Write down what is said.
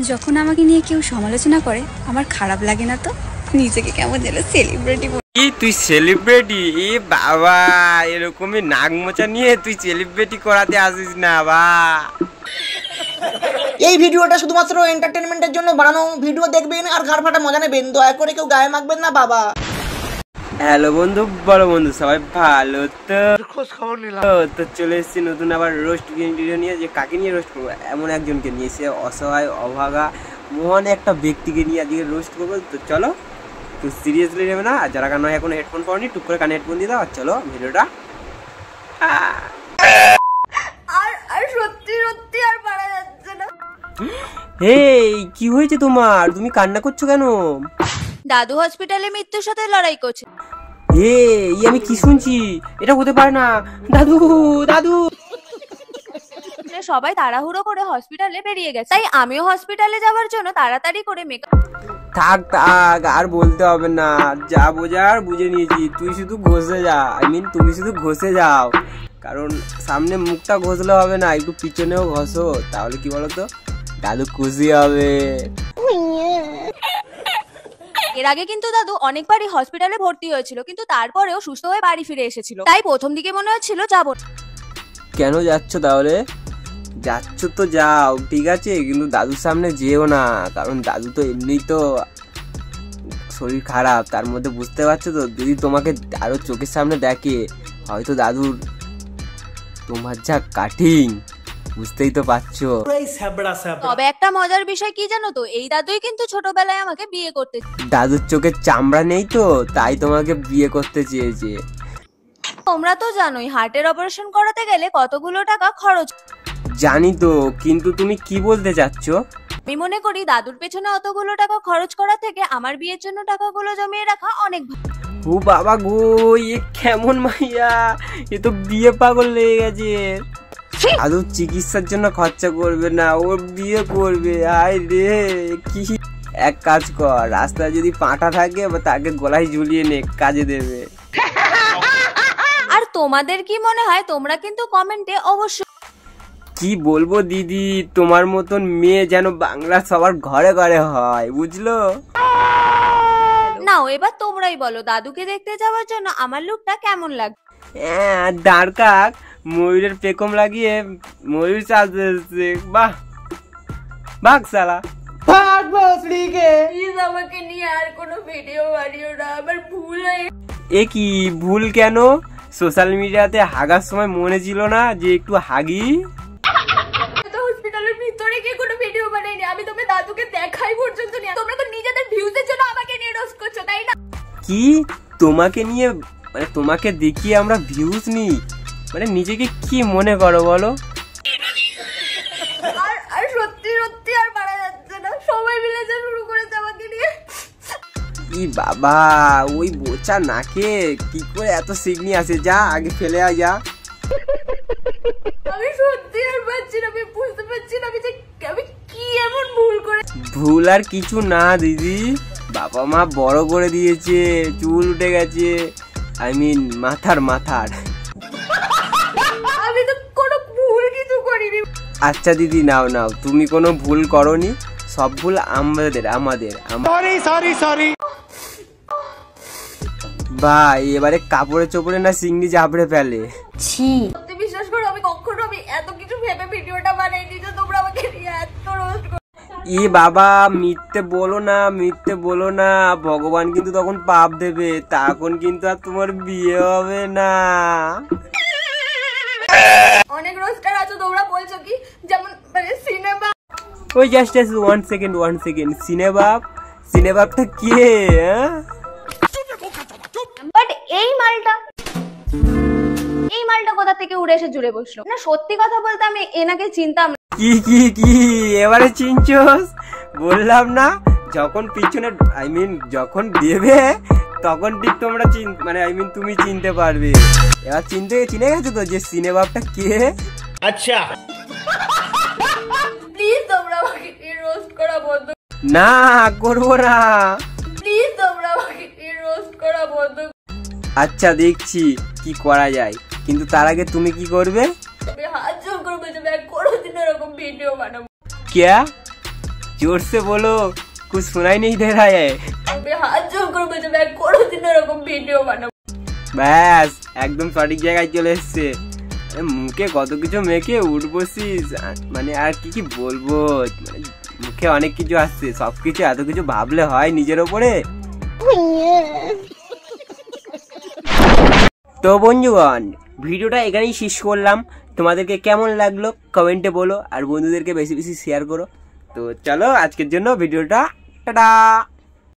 যখন আমাকে নিয়ে কেউ সমালোচনা করে আমার খারাপ লাগে না তো, নিজেকে কেমন যেন সেলিব্রিটি। কি তুই সেলিব্রিটি? এ বাবা, এরকমই নাক মোচা নিয়ে তুই সেলিব্রিটি করাতে আসিস না বা। এই ভিডিওটা শুধুমাত্র এন্টারটেনমেন্টের জন্য বানানো। ভিডিও দেখবেন আর ঘাড় ফাটা মজা নেবেন, দয়া করে কেউ গায়ে মাখবেন না বাবা। হ্যালো বন্ধু, বড় বন্ধু, সবাই ভালো তো? খোঁজ খবর নিলাম তো চলে এসেছি নতুন আবার রোস্ট ভিডিও নিয়ে। যে কাকে নিয়ে রোস্ট করবো? এমন একজনকে নিয়ে, সে অসহায় অভাগা মহান একটা ব্যক্তিকে নিয়ে আজকে রোস্ট করবো। তো চলো, তো সিরিয়াসলি নেবে না। আর যারা কানে এখন হেডফোন পড়নি, টুক করে কানে হেডফোন দিয়ে দাও। আর চলো ভিডিওটা। আর সত্যি সত্যি আর পারা যাচ্ছে না। এই কি হয়েছে তোমার? তুমি কান্না করছো কেন? দাদু হসপিটালে মৃত্যুর সাথে লড়াই করছে। এই আমি কি শুনছি? এটা হতে পারে না। দাদু দাদু সবাই তাড়াহুড়ো করে হসপিটালে বেরিয়ে গেছে, তাই আমিও হসপিটালে যাওয়ার জন্য তাড়াতাড়ি করে মেকআপ। থাক থাক, আর বলতে হবে না, যা বোঝার বুঝে নিয়েছি। তুই শুধু ঘষে যা, তুমি শুধু ঘষে যাও। কারণ সামনে মুখটা ঘষলে হবে না, একটু পিছনেও ঘষো, তাহলে কি বলতো দাদু খুশি হবে। এর আগে কিন্তু দাদু অনেকবারই হসপিটালে ভর্তি হয়েছিল, কিন্তু তারপরেও সুস্থ হয়ে বাড়ি ফিরে এসেছিল। তাই প্রথম দিকে মনে হচ্ছিল যাবো। কেন যাচ্ছ তাহলে? যাচ্ছ তো যাও, ঠিক আছে, কিন্তু দাদুর সামনে যেও না। কারণ দাদু তো এমনি তো শরীর খারাপ, তার মধ্যে বুঝতে পারছো তো, যদি তোমাকে আরো চোখের সামনে দেখে, হয়তো দাদুর তোমার যা কাটিং, বুঝতেই তো পারছো। তবে একটা মজার বিষয় কি জানো তো, এই দাদুই কিন্তু ছোটবেলায় আমাকে বিয়ে করতে। দাদুর চোখে চামড়া নেই তো, তাই তোমাকে বিয়ে করতে চেয়েছে। তোমরা তো জানোই হার্টের অপারেশন করাতে গেলে কতগুলো টাকা খরচ। জানি তো, কিন্তু তুমি কি বলতে চাচ্ছ? আমি মনে করি দাদুর পেছনে অতগুলো টাকা খরচ করা থেকে আমার বিয়ের জন্য টাকাগুলো জমিয়ে রাখা অনেক ভালো। ও বাবা গো, এ কেমন মাইয়া, এ তো বিয়ে পাগল লেগে গেছে। দাদুর চিকিৎসার জন্য খরচা করবে না, ও বিয়ে করবে। আয় রে কি! এক কাজ কর, রাস্তায় যদি পাঁঠা থাকে তাকে গলায় ঝুলিয়ে নে, কাজে দেবে। আর তোমাদের কি মনে হয়? তোমরা কিন্তু কমেন্টে অবশ্যই। কি বলবো দিদি, তোমার মতন মেয়ে যেন বাংলা সবার ঘরে ঘরে হয়, বুঝলো? নাও এবার তোমরাই বলো, দাদুকে দেখতে যাওয়ার জন্য আমার লুকটা কেমন লাগবে? দাঁড় কাক ময়ূরের পেখম লাগিয়ে ময়ূর সাজতে, বাহ বাঘ সালা। প্লিজ আমাকে নিয়ে আর কোনো ভিডিও বানিও না, আমার ভুল হয়ে। এ কি ভুল কেন? সোশ্যাল মিডিয়াতে হাগার সময় মনে ছিল না যে একটু হাগি? হসপিটালের ভিতরে গিয়ে কোনো ভিডিও বানাইনি, আমি তোকে দাদুকে দেখাই পর্যন্ত নিয়ে। তোমরা তো নিজেদের ভিউজের জন্য আমাকে নিয়ে রোস্ট করছো, তাই না? কি তোমাকে নিয়ে, মানে তোমাকে দেখিয়ে আমরা ভিউজ নিই? মানে নিজেকে কি মনে করো বলো? আর সত্যি সত্যি আর পারা যাচ্ছে না, সবাই মিলে যা শুরু করেছে আমাকে নিয়ে। ই বাবা, ওই বোচা নাকে কি করে এত সিগনি আসে? যা আগে ফেলে আয় যা। আমি সত্যি আর পারছি না, আমি বুঝতে পারছি না আমি কি এমন ভুল করে। ভুল আর কিছু না দিদি, বাবা মা বড় করে দিয়েছে, চুল উঠে গেছে, মাথার। আমি তো কোনো ভুল কিছু করিনি। আচ্ছা দিদি, নাও তুমি কোনো ভুল করনি, সব ভুল আমাদের। সরি। ভাই এবারে কাপড়ে চোপড়ে না সিংড়ি চাপড়ে ফেলে। সত্যি বিশ্বাস করো, আমি কখনো এত কিছু ভেবে ভিডিওটা বানাইনি যে তোমরা আমাকে নিয়ে এত রোস্ট করো। ই বাবা, মিথ্যে বলো না, ভগবান কিন্তু তখন পাপ দেবে, তখন কিন্তু আর তোমার বিয়ে হবে না। অনেক রোস্টার আছে, তোমরা বলছো কি, যেমন মানে সিনেমা। ওই জাস্ট ওয়ান সেকেন্ড, সিনেবাবটা কে? বাট এই মালটা কোথা থেকে উড়ে এসে জুড়ে বসলো না? সত্যি কথা বলতে আমি এনাকে চিনতাম না। কি এবারে চিনছস? বললাম না, যখন পিছনে যখন দেবে তখন ঠিক তোমরা তুমি চিনতে পারবে। এবার চিনে গেছো তো যে সিনেবাবটা কে? আচ্ছা, প্লিজ তোমরা আমাকে রোস্ট করা বন্ধ। না করবো না, প্লিজ তোমরা আমাকে রোস্ট করা বন্ধ। আচ্ছা দেখছি কি করা যায়, কিন্তু তার আগে তুমি কি করবে? আমি হাত জোর করে বলছি, আমি কোনোদিন এরকম ভিডিও বানাবো। কে जोर से बोलो, कुछ सुनाई नहीं दे रहा है। হাত জোর করে বলছি ভাই কোনোদিন এরকম ভিডিও বানাবো। ব্যাস একদম সঠিক জায়গায় চলে এসছে। মুখে কত কিছু মেখে উঠবসিস, মানে আর কি কি বলবো, মানে মুখে অনেক কিছু আসছে, সবকিছু এত কিছু ভাবলে হয় নিজের ওপরে। তো বন্ধুগণ, ভিডিওটা এখানেই শেষ করলাম। তোমাদেরকে কেমন লাগলো কমেন্টে বলো, আর বন্ধুদেরকে বেশি বেশি শেয়ার করো। তো চলো আজকের জন্য ভিডিওটা টাটা।